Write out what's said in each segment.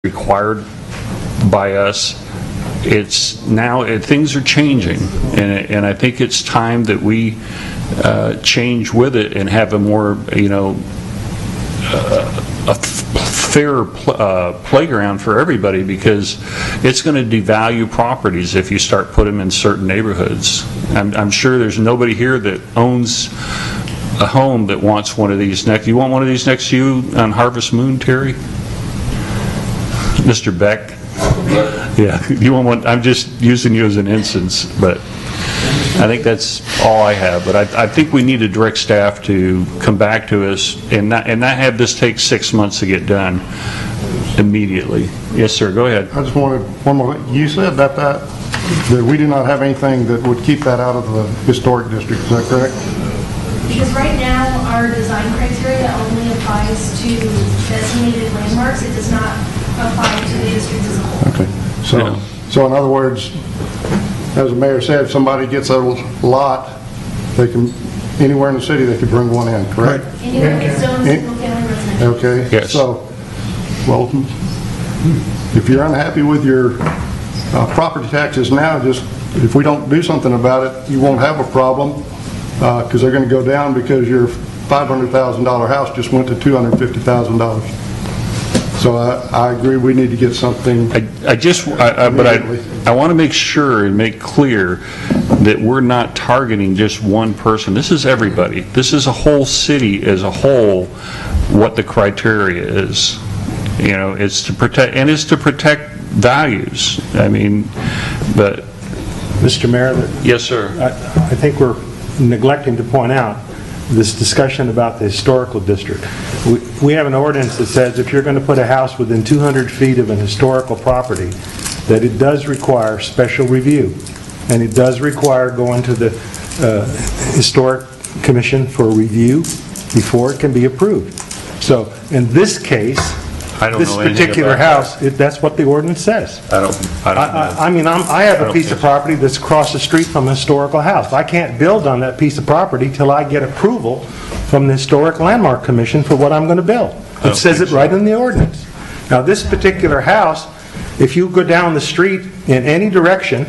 required by us. It's now things are changing, and I think it's time that we change with it and have a more, a fair playground for everybody, because it's going to devalue properties if you start putting them in certain neighborhoods. I'm sure there's nobody here that owns a home that wants one of these next. You want one of these next to you on Harvest Moon, Terry? Mr. Beck? Yeah, you want one? I'm just using you as an instance, but I think that's all I have. But I think we need to direct staff to come back to us and not have this take 6 months to get done immediately. Yes, sir, go ahead. I just wanted one more thing. You said that we do not have anything that would keep that out of the historic district. Is that correct? Because right now our design criteria only applies to designated landmarks. It does not apply to the district as a whole. Okay. So in other words, as the mayor said, if somebody gets a lot, they can, anywhere in the city, they could bring one in, correct? Anywhere in zone single family residential. Okay. Yes. So, well, if you're unhappy with your property taxes now, just, if we don't do something about it, you won't have a problem, because they're going to go down because your $500,000 house just went to $250,000. So I agree we need to get something. But I want to make sure and make clear that we're not targeting just one person. This is everybody. This is a whole city as a whole, what the criteria is. It's to protect, and it's to protect values. I mean, but. Mr. Mayor? Yes, sir. I think we're neglecting to point out this discussion about the historical district. We have an ordinance that says if you're going to put a house within 200 feet of an historical property, that it does require special review, and it does require going to the Historic Commission for review before it can be approved. So in this case, this particular house, that's what the ordinance says. I don't know. I have a piece of property that's across the street from a historical house. I can't build on that piece of property till I get approval from the Historic Landmark Commission for what I'm going to build. It says it right in the ordinance. Now, this particular house, if you go down the street in any direction,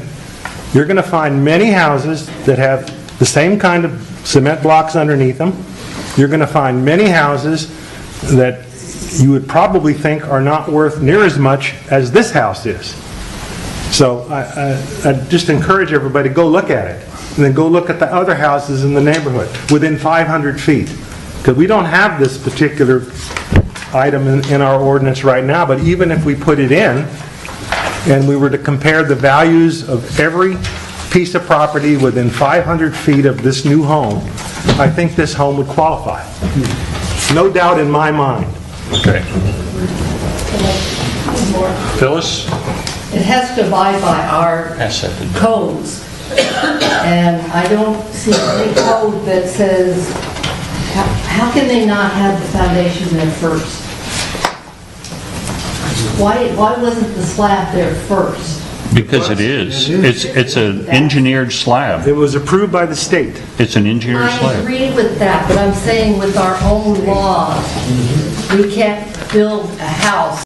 you're going to find many houses that have the same kind of cement blocks underneath them. You're going to find many houses that you would probably think are not worth near as much as this house is. So I just encourage everybody to go look at it, and then go look at the other houses in the neighborhood within 500 feet. Because we don't have this particular item in our ordinance right now, but even if we put it in, and we were to compare the values of every piece of property within 500 feet of this new home, I think this home would qualify. No doubt in my mind. Okay. Phyllis? It has to abide by our codes. And I don't see any code that says, how can they not have the foundation there first? Why wasn't the slab there first? Because it is. It's an engineered slab. It was approved by the state. It's an engineered slab. I agree with that, but I'm saying with our own laws, we can't build a house